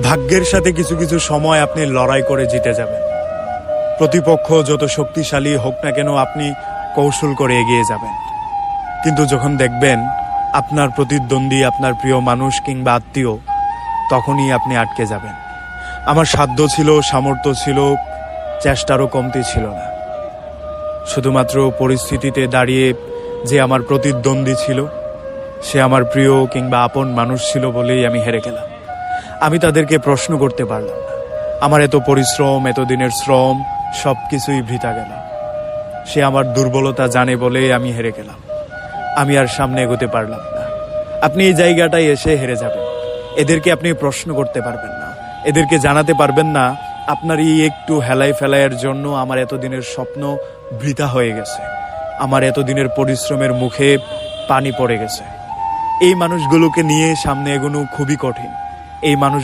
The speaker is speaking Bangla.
ভাগ্যের সাথে কিছু কিছু সময় আপনি লড়াই করে জিতে যাবেন। প্রতিপক্ষ যত শক্তিশালী হোক না কেন আপনি কৌশল করে এগিয়ে যাবেন। কিন্তু যখন দেখবেন আপনার প্রতিদ্বন্দ্বী আপনার প্রিয় মানুষ কিংবা আত্মীয়, তখনই আপনি আটকে যাবেন। আমার সাধ্য ছিল, সামর্থ্য ছিল, চেষ্টারও কমতি ছিল না। শুধুমাত্র পরিস্থিতিতে দাঁড়িয়ে যে আমার প্রতিদ্বন্দ্বী ছিল সে আমার প্রিয় কিংবা আপন মানুষ ছিল বলেই আমি হেরে গেলাম। আমি তাদেরকে প্রশ্ন করতে পারলাম না। আমার এত পরিশ্রম, এতদিনের শ্রম সব কিছুই বৃথা গেল। সে আমার দুর্বলতা জানে বলেই আমি হেরে গেলাম। আমি আর সামনে এগোতে পারলাম না। আপনি এই জায়গাটায় এসে হেরে যাবেন। এদেরকে আপনি প্রশ্ন করতে পারবেন না, এদেরকে জানাতে পারবেন না আপনার এই একটু হেলাই ফেলাইয়ের জন্য আমার এতদিনের স্বপ্ন বৃথা হয়ে গেছে, আমার এতদিনের পরিশ্রমের মুখে পানি পড়ে গেছে। এই মানুষগুলোকে নিয়ে সামনে এগোনো খুবই কঠিন। এই মানুষ